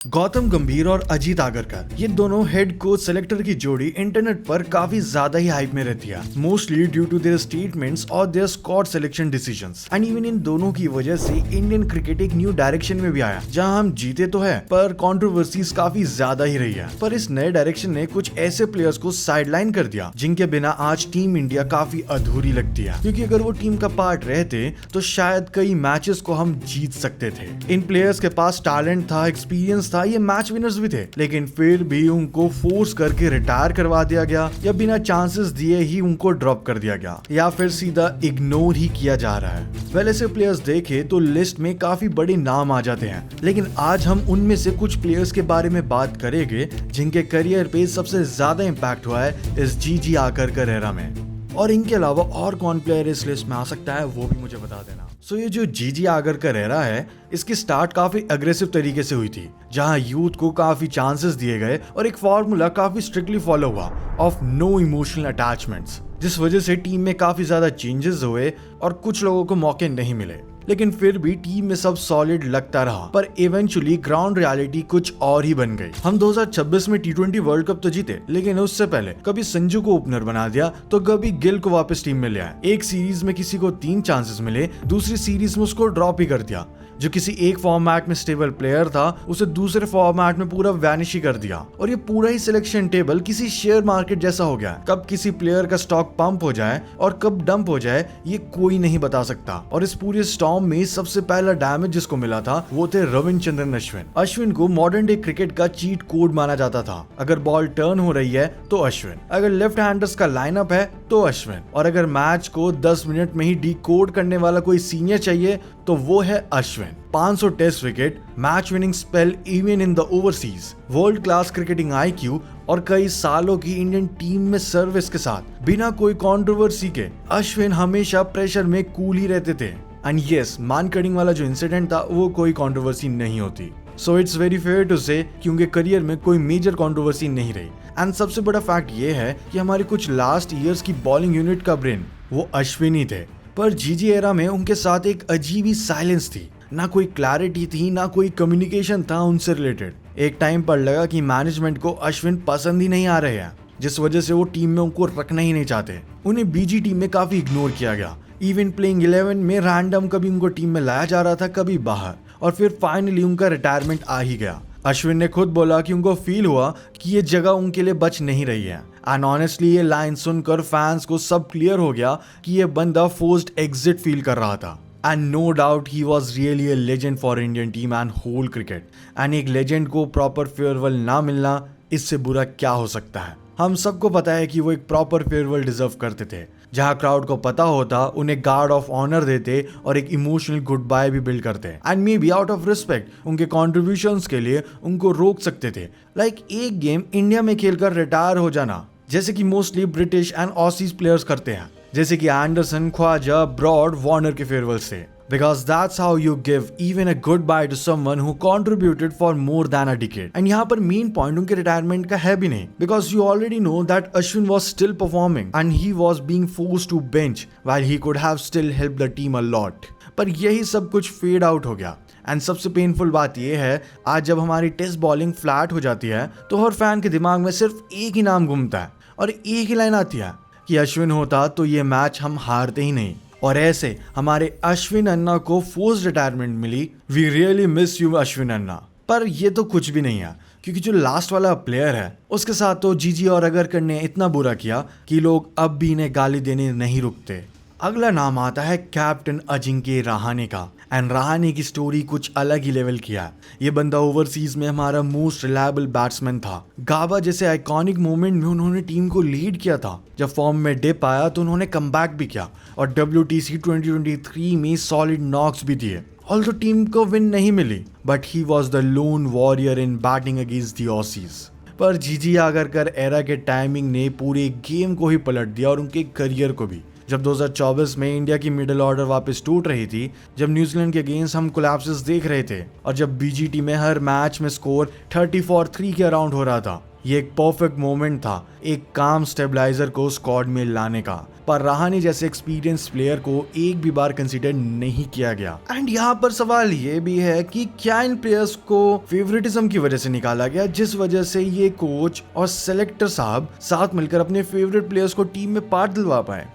गौतम गंभीर और अजीत आगरकर ये दोनों हेड कोच सेलेक्टर की जोड़ी इंटरनेट पर काफी ज्यादा ही हाइप में रहती है, mostly due to their statements और their squad selection decisions. And even in दोनों की वजह से इंडियन क्रिकेट एक न्यू डायरेक्शन में भी आया, जहां हम जीते तो है पर कंट्रोवर्सीज काफी ज्यादा ही रही है। पर इस नए डायरेक्शन ने कुछ ऐसे प्लेयर्स को साइडलाइन कर दिया जिनके बिना आज टीम इंडिया काफी अधूरी लगती है, क्योंकि अगर वो टीम का पार्ट रहते तो शायद कई मैचेस को हम जीत सकते थे। इन प्लेयर्स के पास टैलेंट था, एक्सपीरियंस था, ये मैच विनर्स भी थे, लेकिन फिर भी उनको फोर्स करके रिटायर करवा दिया गया या बिना चांसेस दिए ही उनको ड्रॉप कर दिया गया या फिर सीधा इग्नोर ही किया जा रहा है। वेल, ऐसे प्लेयर्स देखे तो लिस्ट में काफी बड़े नाम आ जाते हैं, लेकिन आज हम उनमें से कुछ प्लेयर्स के बारे में बात करेंगे जिनके करियर पे सबसे ज्यादा इम्पैक्ट हुआ है इस जीजी आगरकर एरा में। और इनके अलावा और कौन प्लेयर इस लिस्ट में आ सकता है वो भी मुझे बता देना। सो ये जो जीजी आगरकर एरा है, इसकी स्टार्ट काफी अग्रेसिव तरीके से हुई थी, जहां यूथ को काफी चांसेस दिए गए और एक फॉर्मूला काफी स्ट्रिक्टली फॉलो हुआ ऑफ नो इमोशनल अटैचमेंट्स, जिस वजह से टीम में काफी ज्यादा चेंजेस हुए और कुछ लोगों को मौके नहीं मिले। लेकिन फिर भी टीम में सब सॉलिड लगता रहा, पर इवेंचुअली ग्राउंड रियलिटी कुछ और ही बन गई। हम 2026 में T20 वर्ल्ड कप तो जीते, लेकिन उससे पहले कभी संजू को ओपनर बना दिया तो कभी गिल को वापस टीम में ले आए। एक सीरीज में किसी को 3 चांसेस मिले, दूसरी सीरीज में उसको ड्रॉप ही कर दिया। जो किसी एक फॉर्मेट में स्टेबल प्लेयर था उसे दूसरे फॉर्मेट में पूरा वैनिश ही कर दिया। और ये पूरा ही सिलेक्शन टेबल किसी शेयर मार्केट जैसा हो गया। कब किसी प्लेयर का स्टॉक पंप हो जाए और कब डंप हो जाए ये कोई नहीं बता सकता। और इस पूरे स्टॉर्म में सबसे पहला डैमेज जिसको मिला था वो थे रविचंद्रन अश्विन। अश्विन को मॉडर्न डे क्रिकेट का चीट कोड माना जाता था। अगर बॉल टर्न हो रही है तो अश्विन, अगर लेफ्ट हैंडर्स का लाइनअप है तो अश्विन, और अगर मैच को 10 मिनट में ही डिकोड करने वाला कोई सीनियर चाहिए तो वो है Ashwin. 500 test wicket, match winning spell even in the overseas, world class cricketing IQ और कई सालों की इंडियन टीम में सर्विस के साथ बिना कोई कंट्रोवर्सी के अश्विन हमेशा प्रेशर में कूल ही रहते थे। एंड यस, मान कटिंग वाला जो इंसिडेंट था वो कोई कंट्रोवर्सी नहीं होती। So it's very fair to say कि उनके करियर में कोई मेजर कंट्रोवर्सी नहीं रही। एंड सबसे बड़ा फैक्ट ये है कि हमारे कुछ लास्ट ईयर्स की बॉलिंग यूनिट का ब्रेन वो अश्विन ही थे। पर जीजी एरा में उनके साथ एक अजीब ही साइलेंस थी, ना कोई क्लैरिटी थी, ना कोई कम्युनिकेशन था उनसे रिलेटेड। एक टाइम पर लगा कि मैनेजमेंट को अश्विन पसंद ही नहीं आ रहे हैं, जिस वजह से वो टीम में उनको रखना ही नहीं चाहते। उन्हें बीजी टीम में काफी इग्नोर किया गया। इवन प्लेइंग 11 में रैंडम कभी उनको टीम में लाया जा रहा था, कभी बाहर, और फिर फाइनली उनका रिटायरमेंट आ ही गया। अश्विन ने खुद बोला कि उनको फील हुआ कि ये जगह उनके लिए बच नहीं रही है। एंड ऑनेस्टली ये लाइन सुनकर फैंस को सब क्लियर हो गया कि ये बंदा फोर्स्ड एग्जिट फील कर रहा था। And no doubt he was really a legend for Indian team and whole cricket. And एक लेजेंड को प्रॉपर फेयरवेल ना मिलना, इससे बुरा क्या हो सकता है। हम सबको पता है कि वो एक प्रॉपर फेयरवेल डिजर्व करते थे, जहां क्राउड को पता होता, उन्हें गार्ड ऑफ ऑनर देते और एक इमोशनल गुड बाय भी बिल्ड करते। And may be out of respect उनके कॉन्ट्रीब्यूशंस के लिए उनको रोक सकते थे, लाइक एक गेम इंडिया में खेलकर रिटायर हो जाना, जैसे कि mostly British and Aussies players करते हैं, जैसे कि एंडरसन, ख्वाजा, ब्रॉड, वार्नर के फेयरवेल से। Because that's how you give even a goodbye to someone who contributed for more than a decade. And यहाँ पर मेन पॉइंट उनके रिटायरमेंट का है भी नहीं, because you already know that Ashwin was still performing and he was being forced to bench while he could have still helped the team a lot. पर यही सब कुछ फेड आउट हो गया। एंड सबसे पेनफुल बात यह है, आज जब हमारी टेस्ट बॉलिंग फ्लैट हो जाती है तो हर फैन के दिमाग में सिर्फ एक ही नाम घूमता है और एक ही लाइन आती है कि अश्विन होता तो ये मैच हम हारते ही नहीं। और ऐसे हमारे अश्विन अन्ना को फोर्स्ड रिटायरमेंट मिली। We really miss you Ashwin Anna. पर ये तो कुछ भी नहीं है, क्योंकि जो लास्ट वाला प्लेयर है उसके साथ तो जीजी और आगरकर ने इतना बुरा किया कि लोग अब भी इन्हें गाली देने नहीं रुकते। अगला नाम आता है कैप्टन अजिंक्य रहाणे का। एंड रहाणे की स्टोरी कुछ अलग ही लेवल की है। ये बंदा ओवरसीज में हमारा मोस्ट रिलायबल बैट्समैन था। गाबा जैसे आइकॉनिक मोमेंट में उन्होंने टीम को लीड किया था। जब फॉर्म में डिप आया तो उन्होंने कमबैक भी किया और WTC 2023 में सॉलिड नॉक्स भी दिए। ऑल्सो टीम को विन नहीं मिली, but he was the lone warrior in batting against the Aussies. पर जीजी आगरकर एरा के टाइमिंग ने पूरे गेम को ही पलट दिया और उनके करियर को भी। जब 2024 में इंडिया की मिडिल ऑर्डर वापस टूट रही थी, जब न्यूजीलैंड के अगेंस्ट हम कोलैप्सेस देख रहे थे और जब बीजीटी में हर मैच में स्कोर 30 for 3 के अराउंड हो रहा था, ये एक परफेक्ट मोमेंट था एक काम स्टेबलाइजर को स्क्वाड में लाने का, पर रहाणे जैसे एक्सपीरियंस प्लेयर को एक भी बार कंसीडर नहीं किया गया। एंड यहाँ पर सवाल ये भी है कि क्या इन प्लेयर्स को फेवरेटिज्म की वजह से निकाला गया, जिस वजह से ये कोच और सेलेक्टर साहब साथ मिलकर अपने फेवरेट प्लेयर्स को टीम में पार्ट दिलवा पाए?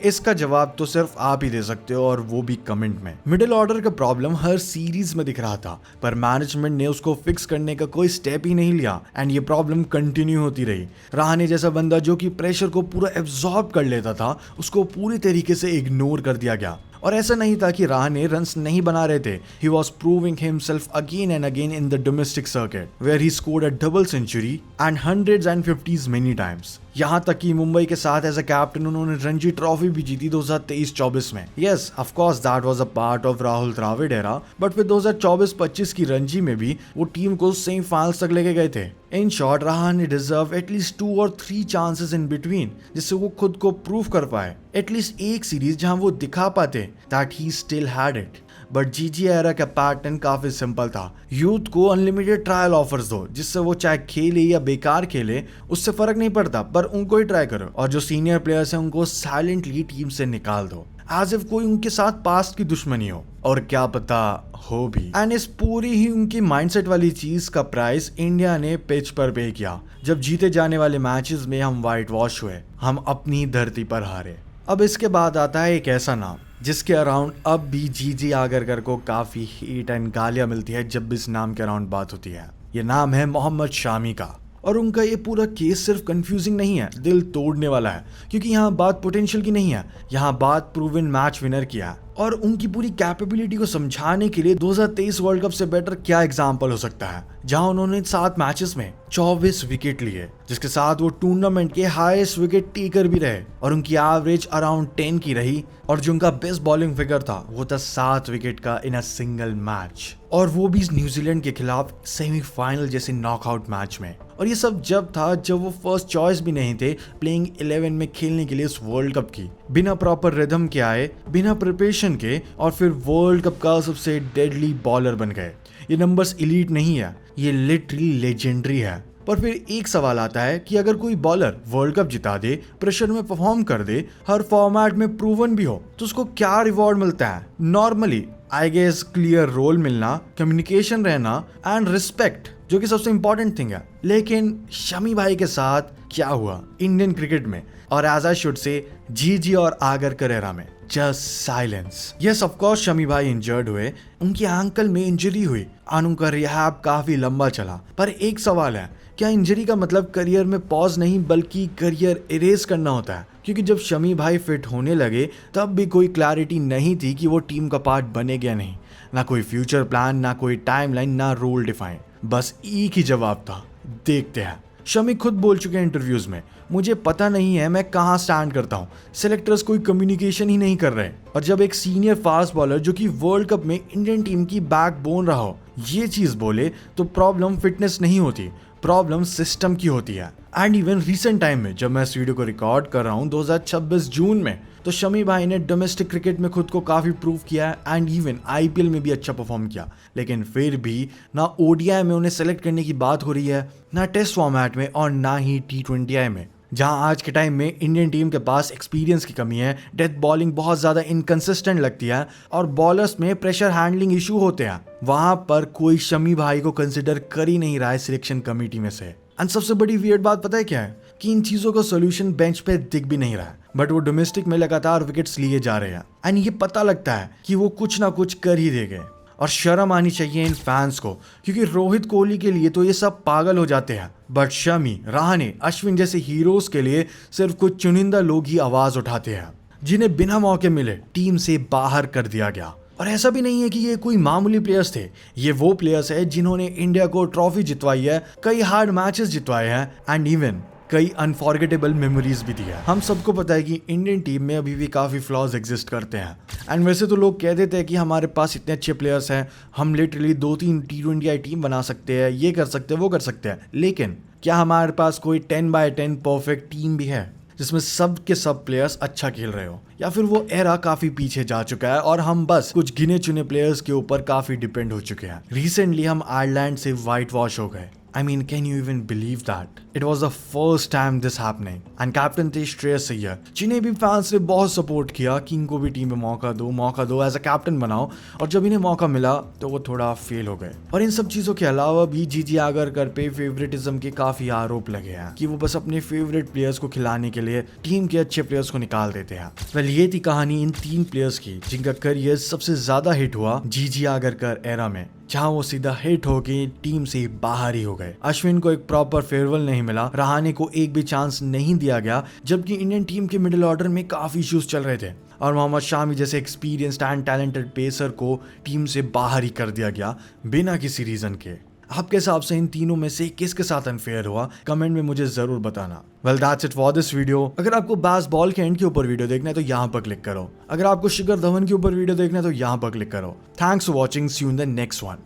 इसका जवाब तो सिर्फ आप ही दे सकते हो, और वो भी कमेंट में। मिडिल ऑर्डर का प्रॉब्लम हर सीरीज में दिख रहा था, पर मैनेजमेंट ने उसको फिक्स करने का कोई स्टेप ही नहीं लिया एंड ये प्रॉब्लम कंटिन्यू होती रही। रहाणे जैसा बंदा जो कि प्रेशर को पूरा एब्जॉर्ब कर लेता था, उसको पूरी तरीके से इग्नोर कर दिया गया। और ऐसा नहीं था कि रहाणे रन्स नहीं बना रहे थे, he was proving himself again and again in the domestic circuit where he scored a double century and hundreds and fifties many times. यहाँ तक कि मुंबई के साथ एज अ कैप्टन उन्होंने रणजी ट्रॉफी भी जीती 2023-24 में। Yes, of course that was a part of Rahul Dravid era, but फिर 2024-25 की रणजी में भी वो टीम को सेमीफाइनल्स तक लेके गए थे। In short, Rahane deserve at least 2 और 3 चांसेस इन बिटवीन, जिससे वो खुद को प्रूव कर पाए। एटलीस्ट एक सीरीज जहां वो दिखा पाते that he still had it. But जीजी एरा का पैटर्न काफी सिंपल था, यूथ को अनलिमिटेड ट्रायल ऑफर्स दो, जिससे वो चाहे खेले या बेकार खेले उससे फर्क नहीं पड़ता, पर उनको ही ट्राई करो, और जो सीनियर प्लेयर्स हैं उनको साइलेंटली टीम से निकाल दो, एज इफ कोई उनके साथ पास्ट की दुश्मनी हो, और क्या पता हो भी। एंड इस पूरी ही उनकी माइंडसेट वाली चीज का प्राइस इंडिया ने पिच पर पे किया, जब जीते जाने वाले मैचेस में हम व्हाइट वॉश हुए, हम अपनी धरती पर हारे। अब इसके बाद आता है एक ऐसा नाम जिसके अराउंड अब भी जीजी आगरकर को काफी हीट एंड गालियां मिलती है जब भी इस नाम के अराउंड बात होती है। ये नाम है मोहम्मद शामी का, और उनका ये पूरा केस सिर्फ कंफ्यूजिंग नहीं है, दिल तोड़ने वाला है, क्योंकि यहाँ बात पोटेंशियल की नहीं है, यहाँ बात प्रूवन मैच विनर की है। और उनकी पूरी कैपेबिलिटी को समझाने के लिए 2023 वर्ल्ड कप से बेटर क्या एग्जाम्पल हो सकता है, जहां उन्होंने 7 मैचेस में 24 विकेट लिए, जिसके साथ वो टूर्नामेंट के हाईएस्ट विकेट टेकर भी रहे, और उनकी एवरेज अराउंड 10 की रही, और जो उनका बेस्ट बॉलिंग फिगर था वो था 7 विकेट का इन अ सिंगल मैच, और वो भी न्यूजीलैंड के खिलाफ सेमीफाइनल जैसे नॉकआउट मैच में। और ये सब जब था जब वो फर्स्ट चॉइस भी नहीं थे प्लेइंग 11 में खेलने के लिए इस वर्ल्ड कप की, बिना प्रॉपर रिदम के आए, बिना प्रिपरेशन के, और फिर वर्ल्ड कप का सबसे डेडली बॉलर बन गए। ये नंबर्स एलीट नहीं है, ये लिटरली लेजेंडरी है। पर फिर एक सवाल आता है कि अगर कोई बॉलर वर्ल्ड कप जिता दे, प्रेशर में परफॉर्म कर दे, हर फॉर्मेट में प्रूवन भी हो, तो उसको क्या रिवॉर्ड मिलता है? Normally I guess clear role मिलना, कम्युनिकेशन रहना एंड रिस्पेक्ट, जो कि सबसे इंपॉर्टेंट थिंग है। लेकिन शमी भाई के साथ क्या हुआ इंडियन क्रिकेट में, और एज आई शुड से जीजी और आगरकर एरा में? Just silence. Yes, of course Shami भाई इंजर्ड हुए, उनकी एंकल में इंजरी हुई और उनका रिहैब काफी लंबा चला। पर एक सवाल है, क्या इंजरी का मतलब करियर में पॉज नहीं बल्कि करियर इरेज करना होता है? क्योंकि जब शमी भाई फिट होने लगे तब भी कोई क्लैरिटी नहीं थी कि वो टीम का पार्ट बनेगा नहीं, ना कोई फ्यूचर प्लान, ना कोई टाइमलाइन, ना रोल डिफाइन, बस एक ही जवाब था, देखते हैं। शमी खुद बोल चुके हैं इंटरव्यूज में, मुझे पता नहीं है मैं कहाँ स्टैंड करता हूँ, सिलेक्टर्स कोई कम्युनिकेशन ही नहीं कर रहे। और जब एक सीनियर फास्ट बॉलर जो कि वर्ल्ड कप में इंडियन टीम की बैकबोन रहा हो ये चीज बोले, तो प्रॉब्लम फिटनेस नहीं होती, प्रॉब्लम सिस्टम की होती है। एंड इवन रिसेंट टाइम में जब मैं इस वीडियो को रिकॉर्ड कर रहा हूँ 2026 जून में, तो शमी भाई ने डोमेस्टिक क्रिकेट में खुद को काफी प्रूव किया है एंड इवन आईपीएल में भी अच्छा परफॉर्म किया। लेकिन फिर भी ना ओडीआई में उन्हें सेलेक्ट करने की बात हो रही है, ना टेस्ट फॉर्मेट में, और ना ही T20I में, जहां आज के टाइम में इंडियन टीम के पास एक्सपीरियंस की कमी है, डेथ बॉलिंग बहुत ज्यादा इनकंसिस्टेंट लगती है, और बॉलर्स में प्रेशर हैंडलिंग इशू होते हैं। वहां पर कोई शमी भाई को कंसिडर कर ही नहीं रहा है सिलेक्शन कमेटी में से। एंड सबसे बड़ी वियर्ड बात पता है क्या है? कि इन चीजों का सोल्यूशन बेंच पे दिख भी नहीं रहा है, बट वो डोमेस्टिक में लगातार विकेट्स लिए जा रहे हैं, एंड ये पता लगता है कि वो कुछ ना कुछ कर ही देंगे। और शर्म आनी चाहिए इन फैंस को, क्योंकि रोहित कोहली के लिए तो ये सब पागल हो जाते हैं, बट शमी, रहाणे, अश्विन जैसे हीरोज के लिए सिर्फ कुछ चुनिंदा लोग ही आवाज उठाते हैं, जिन्हें बिना मौके मिले टीम से बाहर कर दिया गया। और ऐसा भी नहीं है कि ये कोई मामूली प्लेयर्स थे, ये वो प्लेयर्स है जिन्होंने इंडिया को ट्रॉफी जितवाई है, कई हार्ड मैचेस जितवाए हैं, एंड इवन कई अनफॉरगेटेबल मेमोरीज भी दी है। हम सबको पता है कि इंडियन टीम में अभी भी काफी फ्लॉज एग्जिस्ट करते हैं, एंड वैसे तो लोग कह देते हैं कि हमारे पास इतने अच्छे प्लेयर्स हैं, हम लिटरली 2-3 T20I टीम बना सकते हैं, ये कर सकते हैं, वो कर सकते हैं। लेकिन क्या हमारे पास कोई 10/10 परफेक्ट टीम भी है जिसमें सब के सब प्लेयर्स अच्छा खेल रहे हो? या फिर वो एरा काफी पीछे जा चुका है और हम बस कुछ गिने चुने प्लेयर्स के ऊपर काफी डिपेंड हो चुके हैं? रिसेंटली हम आयरलैंड से व्हाइट वॉश हो गए, I mean, can you even believe that? It was the first time this happening. And captain थे श्रेयस अय्यर, जिन्हें भी फैंस ने बहुत सपोर्ट किया कि इनको भी टीम में मौका दो एज अ कैप्टन बनाओ, और जब इन्हें मौका मिला तो वो थोड़ा फेल हो गए। और इन सब चीजों के अलावा भी जीजी आगरकर पे फेवरेटिज्म के काफी आरोप लगे हैं कि वो बस अपने फेवरेट प्लेयर्स को खिलाने के लिए टीम के अच्छे प्लेयर्स को निकाल देते हैं। वेल, ये थी कहानी इन 3 प्लेयर्स की जिनका करियर सबसे ज्यादा हिट हुआ जीजी आगरकर एरा में, जहां वो सीधा हिट होके टीम से बाहर ही हो गए। अश्विन को एक प्रॉपर फेयरवेल नहीं मिला, रहाणे को एक भी चांस नहीं दिया गया, जबकि इंडियन टीम के मिडिल ऑर्डर में काफी इश्यूज चल रहे थे, और मोहम्मद शामी जैसे एक्सपीरियंस्ड एंड टैलेंटेड पेसर को टीम से बाहर ही कर दिया गया बिना किसी रीजन के। आपके हिसाब से इन तीनों में से किसके साथ अनफेयर हुआ, कमेंट में मुझे जरूर बताना। Well, that's it for this video. अगर आपको बेसबॉल के एंड के ऊपर वीडियो देखना है तो यहाँ पर क्लिक करो। अगर आपको शिखर धवन के ऊपर वीडियो देखना है तो यहाँ पर क्लिक करो। Thanks for watching, see you in the next one.